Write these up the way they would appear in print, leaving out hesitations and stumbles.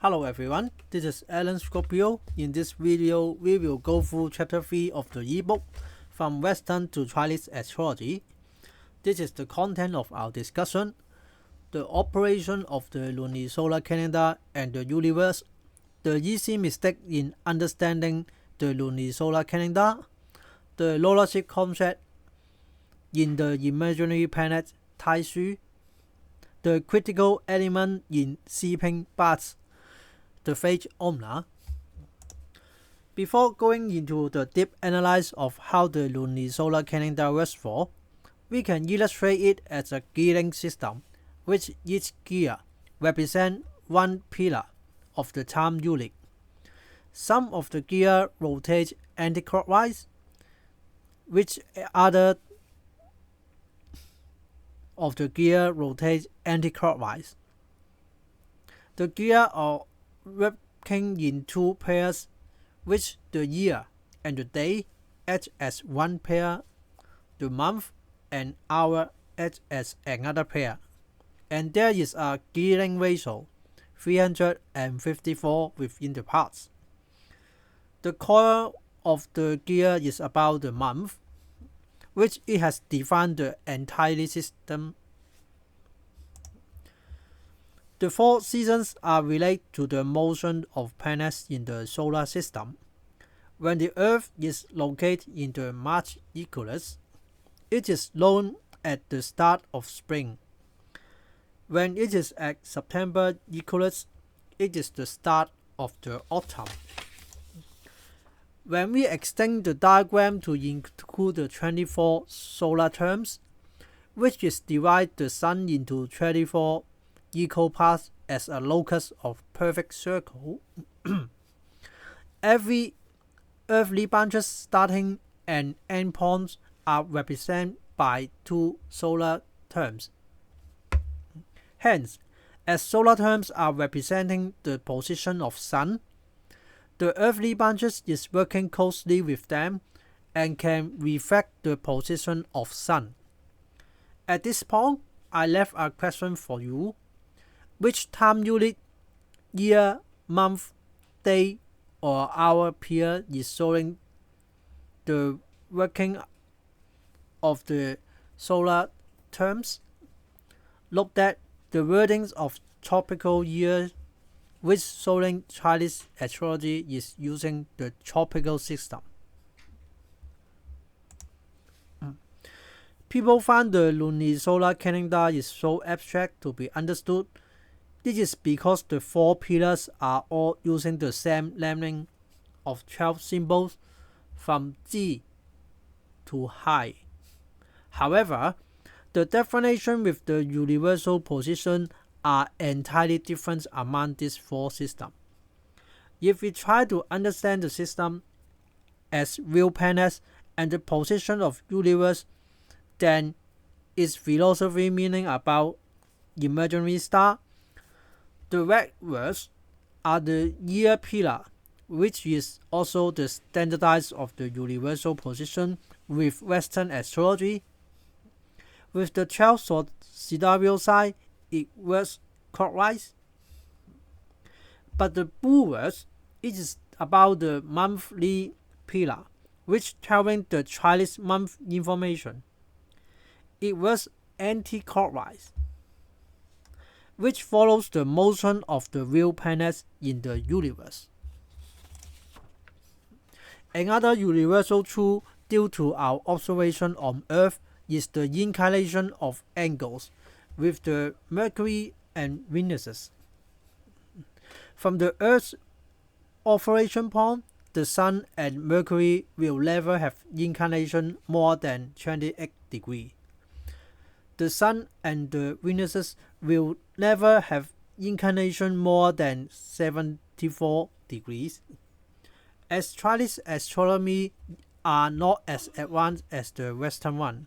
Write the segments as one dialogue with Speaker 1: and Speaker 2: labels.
Speaker 1: Hello everyone, this is Alan Scorpio. In this video, we will go through chapter 3 of the ebook, From Western to Chinese Astrology. This is the content of our discussion, the operation of the lunisolar calendar and the universe, the easy mistake in understanding the lunisolar calendar, the rulership concept in the imaginary planet Taishu, the critical element in sleeping baths, the phase omna. Before going into the deep analysis of how the lunisolar calendar works for, we can illustrate it as a gearing system, which each gear represents one pillar of the time unit. Some of the gear rotate anticlockwise, which other of the gear rotate anticlockwise. The gear are working in two pairs, which the year and the day act as one pair, the month and hour act as another pair, and there is a gearing ratio 354 within the parts. The core of the gear is about the month, which it has defined the entire system. The 4 seasons are related to the motion of planets in the solar system. When the Earth is located in the March equinox, it is known at the start of spring. When it is at September equinox, it is the start of the autumn. When we extend the diagram to include the 24 solar terms, which is divide the Sun into 24 equal parts as a locus of perfect circle, every earthly branches starting and end points are represented by 2 solar terms. Hence, as solar terms are representing the position of Sun, the earthly branches is working closely with them and can reflect the position of Sun. At this point, I left a question for you. Which time unit, year, month, day, or hour period is showing the working of the solar terms? Look at the wordings of tropical year, which showing Chinese astrology is using the tropical system. People find the lunisolar calendar is so abstract to be understood. This is because the 4 pillars are all using the same naming of 12 symbols from Ji to Hai. However, the definition with the universal position are entirely different among these 4 systems. If we try to understand the system as real planets and the position of universe, then its philosophy meaning about imaginary star. The red words are the year pillar, which is also the standardized of the universal position with Western astrology. With the 12 sidereal sign, it works clockwise. But the blue words, it is about the monthly pillar, which telling the Chinese month information. It works anti-clockwise, which follows the motion of the real planets in the universe. Another universal truth due to our observation on Earth is the inclination of angles with the Mercury and Venus. From the Earth's observation point, the Sun and Mercury will never have inclination more than 28 degrees. The Sun and the Venus will never have inclination more than 74 degrees. As Chinese astronomy are not as advanced as the Western one,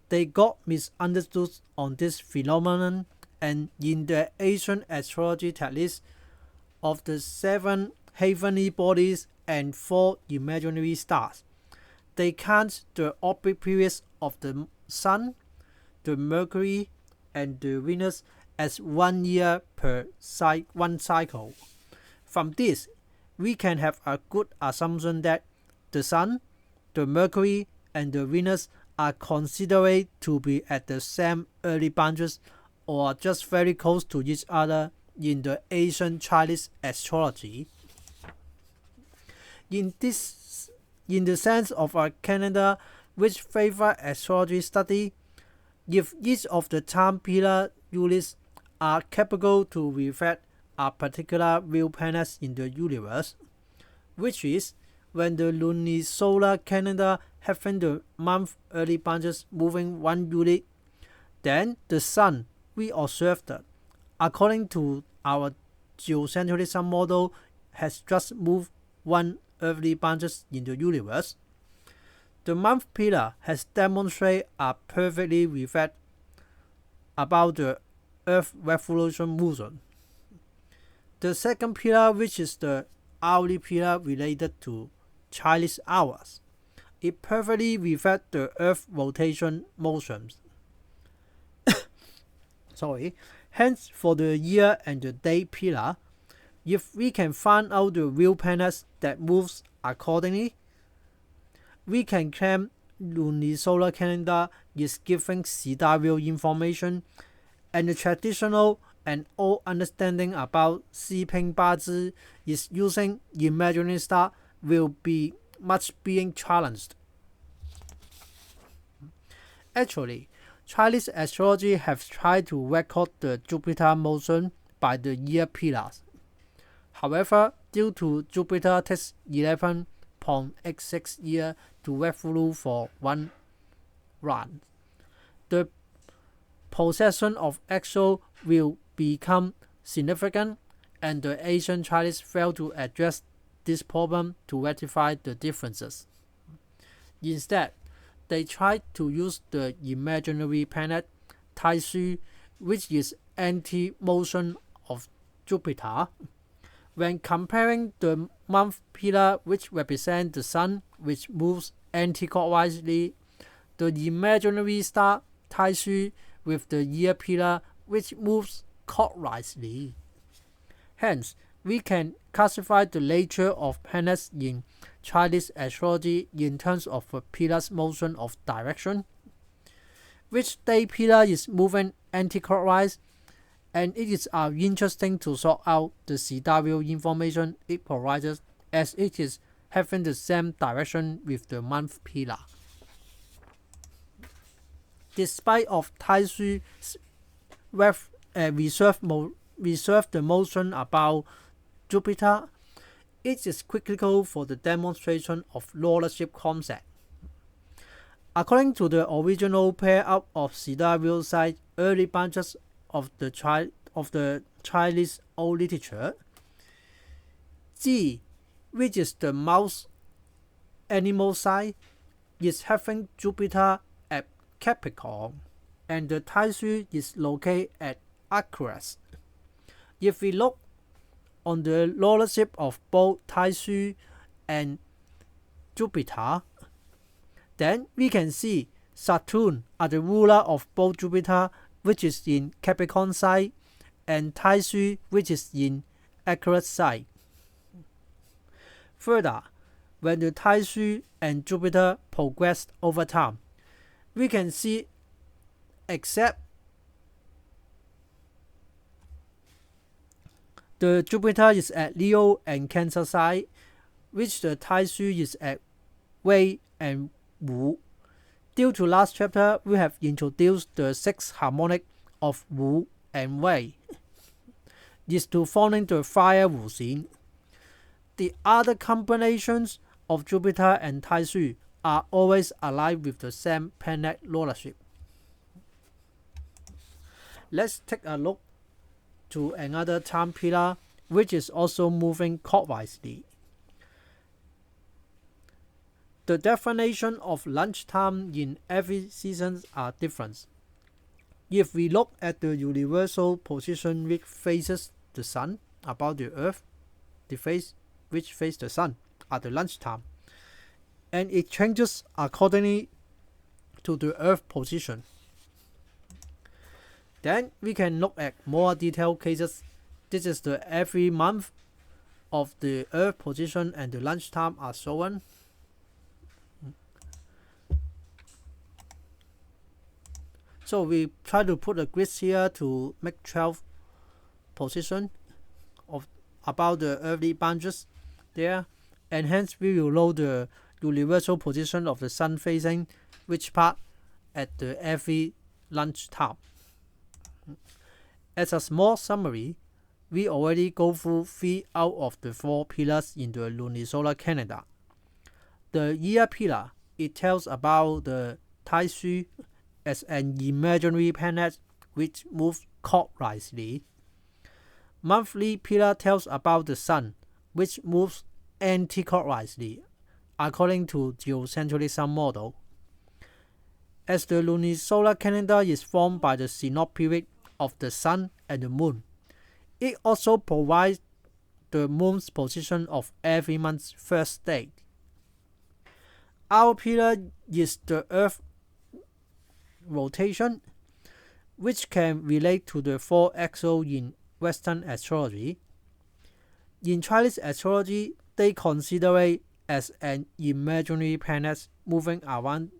Speaker 1: they got misunderstood on this phenomenon, and in the ancient astrology techniques of the 7 heavenly bodies and 4 imaginary stars, they count the orbit periods of the Sun, the Mercury, and the Venus as 1 year per one cycle. From this, we can have a good assumption that the Sun, the Mercury, and the Venus are considered to be at the same early bunches or just very close to each other in the ancient Chinese astrology. In the sense of a calendar which favor astrology study, if each of the time period units are capable to reflect a particular real planet in the universe, which is when the lunisolar calendar having the month early bunches moving 1 unit, then the Sun we observed, according to our geocentrism model, has just moved 1 early bunches in the universe. The month pillar has demonstrated a perfectly reflect about the Earth revolution motion. The second pillar, which is the hourly pillar related to Chinese hours, it perfectly reflects the Earth rotation motions. Hence, for the year and the day pillar, if we can find out the real planets that moves accordingly, we can claim lunisolar calendar is giving sidereal information, and the traditional and old understanding about 四平八字 is using imaginary star will be much being challenged. Actually, Chinese astrology has tried to record the Jupiter motion by the year pillars. However, due to Jupiter takes 11.86 years to revolve for one run, the possession of actual will become significant, and the ancient Chinese failed to address this problem to rectify the differences. Instead, they tried to use the imaginary planet Taishu, which is anti-motion of Jupiter. When comparing the month pillar, which represents the Sun, which moves anti-clockwise, the imaginary star Taishu with the year pillar, which moves clockwise. Hence, we can classify the nature of planets in Chinese astrology in terms of a pillar's motion of direction. Which day pillar is moving anti-clockwise, and it is interesting to sort out the sidereal information it provides, as it is having the same direction with the month pillar. Despite of Taishu's reserve the motion about Jupiter, it is critical for the demonstration of lordship concept. According to the original pair-up of sidereal side early bunches of the Chinese old literature, Ji, which is the mouse animal side, is having Jupiter at Capricorn, and the Taishu is located at Aquarius. If we look on the lordship of both Taishu and Jupiter, then we can see Saturn are the ruler of both Jupiter, which is in Capricorn side, and Taishu, which is in Aquarius side. Further, when the Taishu and Jupiter progress over time, we can see except the Jupiter is at Leo and Cancer side, which the Taishu is at Wei and Wu. Due to last chapter, we have introduced the 6 harmonic of Wu and Wei is to forming the fire Wu Xin. The other combinations of Jupiter and Taishu are always aligned with the same planet lordship. Let's take a look to another time pillar, which is also moving clockwise. The definition of lunchtime in every season are different. If we look at the universal position which faces the Sun about the Earth, the face which faces the Sun at the lunchtime, and it changes accordingly to the Earth position. Then we can look at more detailed cases. This is the every month of the Earth position and the lunchtime are shown. So we try to put a grid here to make 12 position of about the early bunches there, and hence we will know the universal position of the sun facing which part at the every lunchtime. As a small summary, we already go through 3 out of the 4 pillars in the lunisolar calendar. The year pillar, it tells about the Taishu as an imaginary planet which moves clockwise. Monthly pillar tells about the sun, which moves anti-clockwise according to geocentrism model. As the lunisolar calendar is formed by the synod period of the sun and the moon, it also provides the moon's position of every month's first day. Our pillar is the Earth rotation, which can relate to the 4 axes in Western astrology. In Chinese astrology, they consider it as an imaginary planet moving around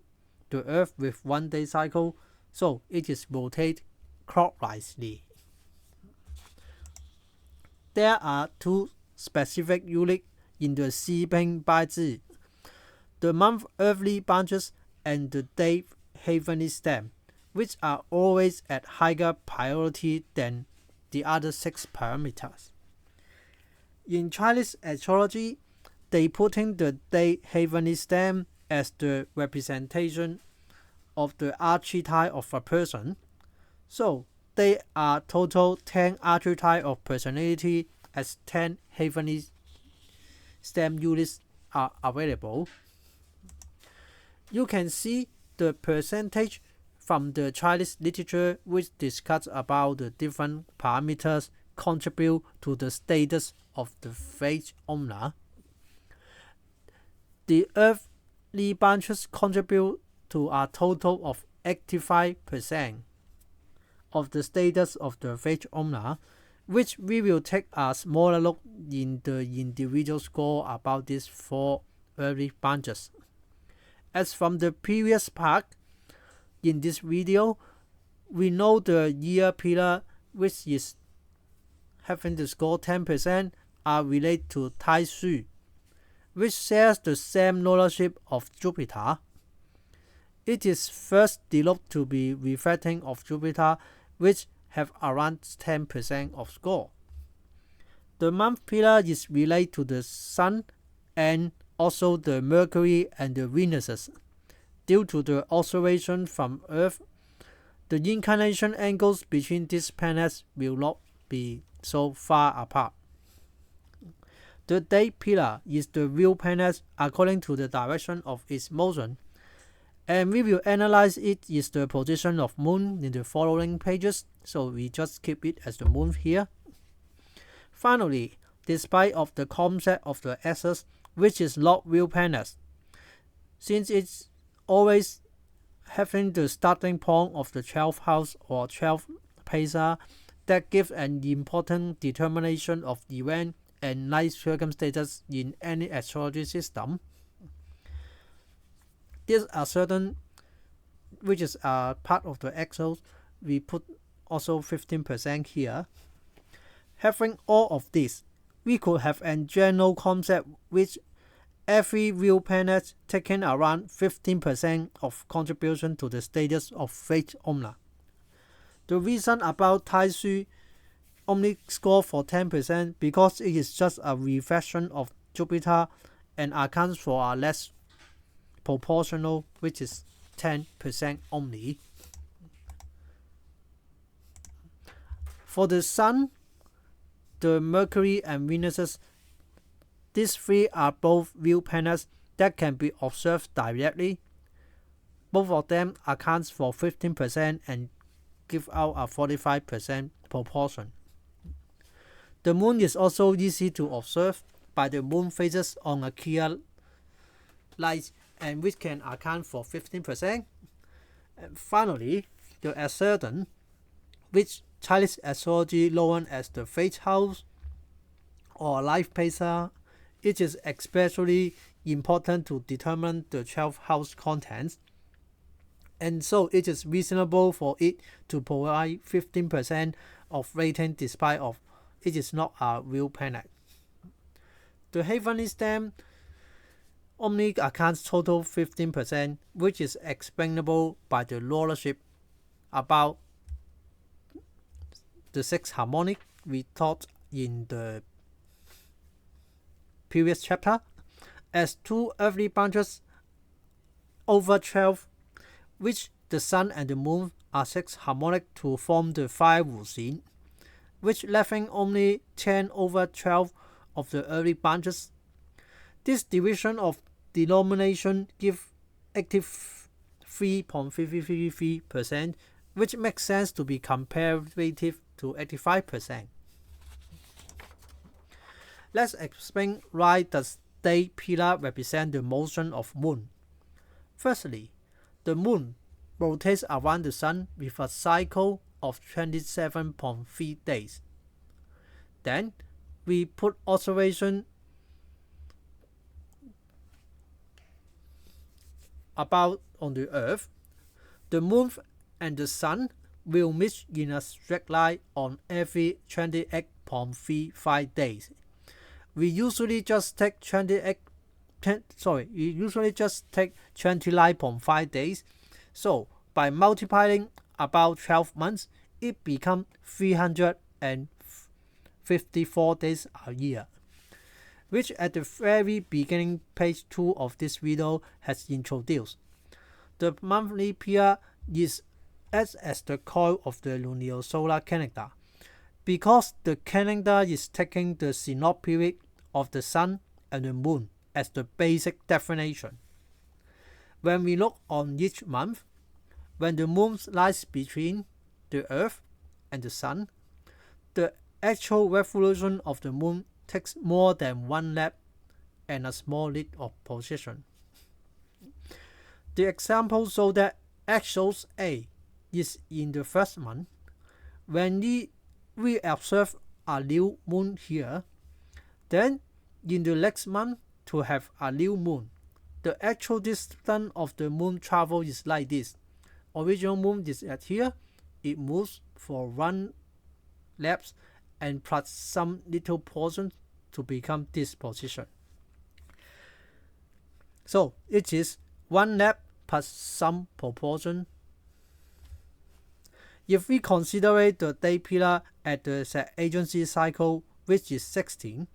Speaker 1: the Earth with 1 day cycle, so it is rotated clockwise. There are 2 specific units in the Xiping Baizi, the month earthly bunches and the day heavenly stem, which are always at higher priority than the other 6 parameters. In Chinese astrology, they put in the day heavenly stem as the representation of the archetype of a person. So there are total 10 archetypes of personality as 10 heavenly stem units are available. You can see the percentage from the Chinese literature which discuss about the different parameters contribute to the status of the fate owner. The earthly bunches contribute to a total of 85% of the status of the fate owner, which we will take a smaller look in the individual score about these 4 early bunches. As from the previous part, in this video, we know the year pillar, which is having the score 10%, are related to Taishu, which shares the same rulership of Jupiter. It is first developed to be reflecting of Jupiter, which have around 10% of score. The month pillar is related to the Sun and also the Mercury and the Venus. Due to the observation from Earth, the inclination angles between these planets will not be so far apart. The day pillar is the real planet according to the direction of its motion, and we will analyze it is the position of moon in the following pages, so we just keep it as the moon here. Finally, despite of the concept of the axis, which is not real planets, since it's always having the starting point of the 12th house or 12th pesa, that gives an important determination of event and life circumstances in any astrology system. These are certain, which is a part of the axis. We put also 15% here. Having all of this, we could have a general concept which every real planet taking around 15% of contribution to the status of fate owner. The reason about Taishu only score for 10% because it is just a reflection of Jupiter and accounts for a less proportional, which is 10% only. For the Sun, the Mercury and Venus, these 3 are both real planets that can be observed directly. Both of them accounts for 15% and give out a 45% proportion. The moon is also easy to observe by the moon phases on a clear light, and which can account for 15%. And finally, the ascendant, which Chinese astrology known as the fate house or life pacer. It is especially important to determine the 12th house contents, and so it is reasonable for it to provide 15% of rating despite of it is not a real planet. The heavenly stem only accounts total 15%, which is explainable by the rulership about the 6 harmonic we taught in the previous chapter, as 2 earthly branches over 12, which the sun and the moon are 6 harmonic to form the 5 wuxin, which leaving only 10 over 12 of the early branches. This division of denomination gives 83.333%, which makes sense to be comparative to 85%. Let's explain why does day pillar represent the motion of moon. Firstly, the moon rotates around the sun with a cycle of 27.3 days. Then we put observation about on the earth. The moon and the sun will meet in a straight line on every 28.35 days. We usually just take 29.5 days. So by multiplying about 12 months, it becomes 354 days a year, which at the very beginning page 2 of this video has introduced. The monthly period acts as the coil of the lunar solar calendar, because the calendar is taking the synod period of the sun and the moon as the basic definition. When we look on each month, when the moon lies between the earth and the sun, the actual revolution of the moon takes more than 1 lap and a small lead of position. The example shows that axis A is in the first month. When we observe a new moon here, then in the next month to have a new moon, the actual distance of the moon travel is like this. Original moon is at here, it moves for 1 lap and plus some little portion to become this position. So it is 1 lap plus some proportion. If we consider the day pillar at the agency cycle, which is 16,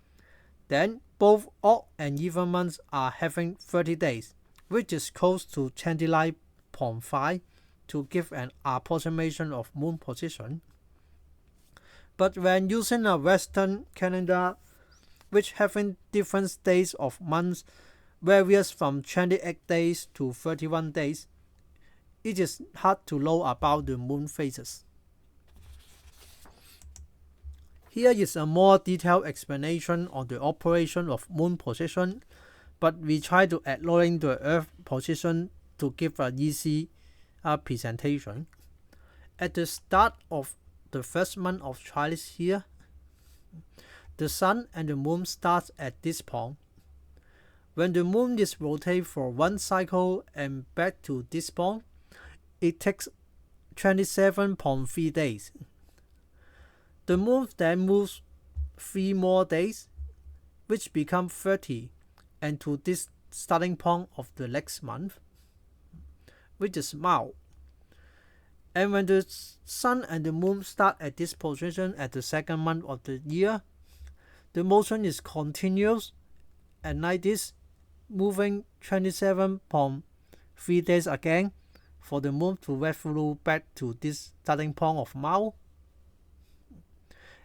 Speaker 1: then both odd and even months are having 30 days, which is close to 29.5 to give an approximation of moon position. But when using a Western calendar, which having different days of months, varies from 28 days to 31 days, it is hard to know about the moon phases. Here is a more detailed explanation on the operation of moon position, but we try to acknowledge the earth position to give an easy presentation. At the start of the first month of Chinese here, the sun and the moon start at this point. When the moon is rotated for 1 cycle and back to this point, it takes 27.3 days. The moon then moves 3 more days, which become 30, and to this starting point of the next month, which is Mao. And when the sun and the moon start at this position at the second month of the year, the motion is continuous and like this, moving 27.3 days again for the moon to revolve back to this starting point of Mao.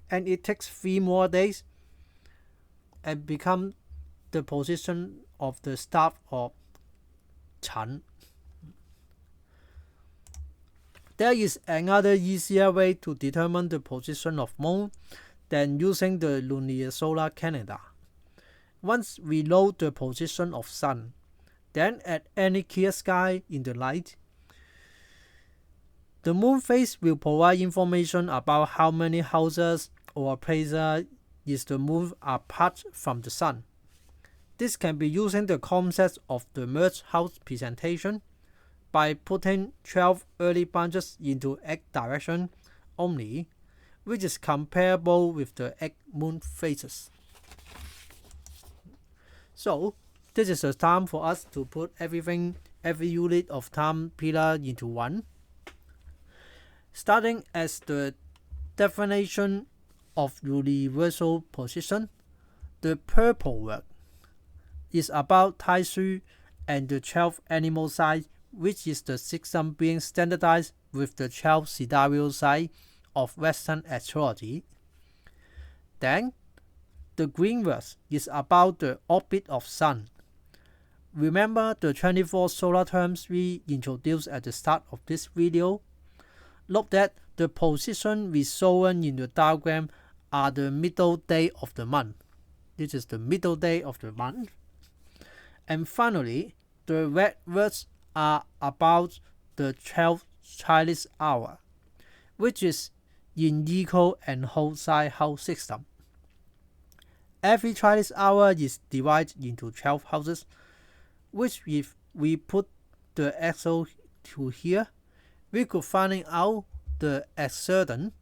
Speaker 1: And it takes 3 more days and become the position of the start of Chan. There is another easier way to determine the position of moon than using the lunar solar calendar. Once we know the position of sun, then at any clear sky in the night, The moon phase will provide information about how many houses or places is the moon apart from the sun. This can be using the concept of the merged house presentation by putting 12 early branches into egg direction only, which is comparable with the egg moon phases. So this is the time for us to put every unit of time pillar into one. Starting as the definition of universal position, the purple word is about Tai Sui and the 12 animal signs, which is the system being standardized with the 12 sidereal signs of Western astrology. Then, the green verse is about the orbit of Sun. Remember the 24 solar terms we introduced at the start of this video? Note that the position we shown in the diagram are the middle day of the month. This is the middle day of the month. And finally, the red words are about the 12 Chinese hour, which is in equal and whole sign house system. Every Chinese hour is divided into 12 houses, which if we put the Excel to here, we could find out the ascendant,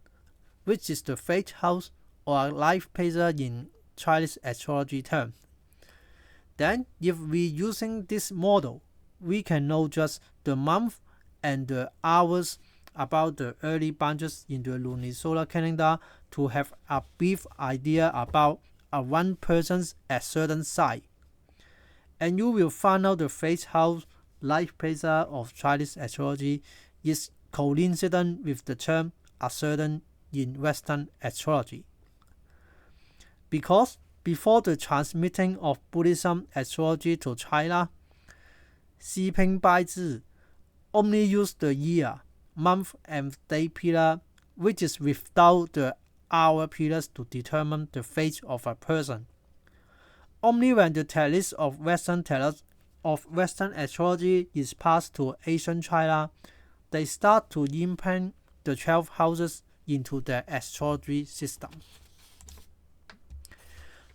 Speaker 1: which is the fate house or life placer in Chinese astrology term. Then, if we using this model, we can know just the month and the hours about the early branches in the lunisolar calendar to have a brief idea about a one person's ascendant sign. And you will find out the fate house life placer of Chinese astrology is coincident with the term ascendant in Western astrology. Because before the transmitting of Buddhism astrology to China, Xi Ping Bai Zhi only used the year, month, and day pillar, which is without the hour pillars to determine the fate of a person. Only when the techniques of Western astrology is passed to Asian China, they start to implement the 12 houses into their astrology system.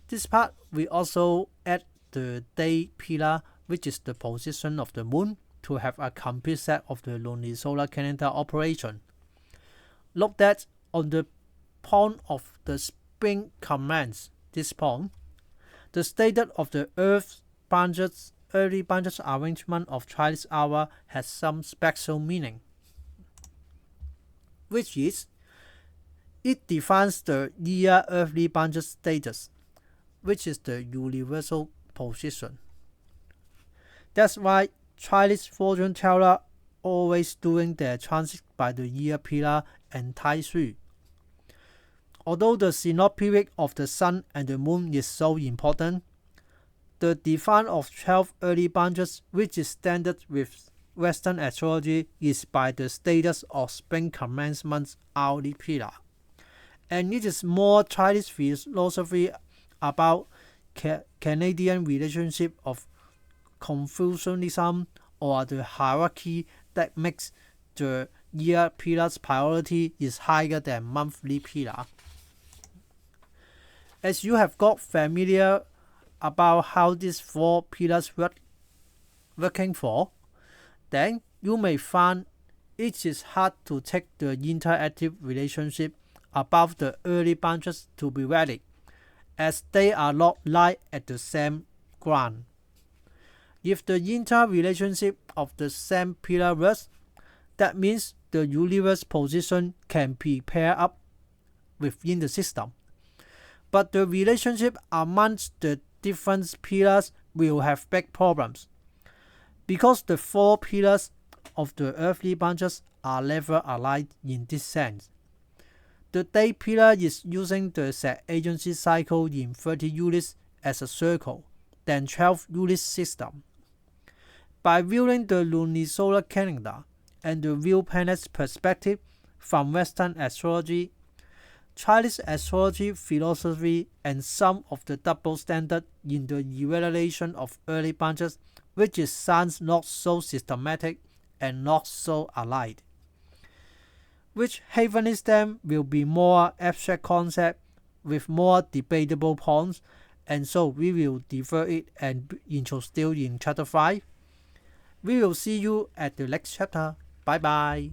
Speaker 1: This part we also add the day pillar, which is the position of the moon, to have a complete set of the lunisolar calendar operation. Look that on the point of the spring commence, this point, the status of the Earth's early branches arrangement of Chinese hour has some special meaning, which is it defines the year earthly branches status, which is the universal position. That's why Chinese fortune teller always doing their transit by the year pillar and Tai Sui. Although the synod period of the sun and the moon is so important, the define of 12 early branches, which is standard with Western astrology, is by the status of spring commencement hourly pillar. And it is more Chinese philosophy about Canadian relationship of Confucianism or the hierarchy that makes the year pillar's priority is higher than monthly pillar. As you have got familiar about how these 4 pillars working for, then you may find it is hard to take the interactive relationship above the early branches to be valid, as they are not lie at the same ground. If the interrelationship of the same pillar works, that means the universe position can be paired up within the system. But the relationship amongst the different pillars will have big problems, because the 4 pillars of the earthly branches are never aligned in this sense. The day pillar is using the set agency cycle in 30 units as a circle, then 12 unit system. By viewing the lunisolar calendar and the real planet's perspective from Western astrology, Chinese astrology philosophy, and some of the double standard in the evaluation of early branches, which is sounds not so systematic and not so aligned. which heavenly stamp will be more abstract concept with more debatable points, and so we will defer it and introduce in chapter 5. We will see you at the next chapter. Bye bye.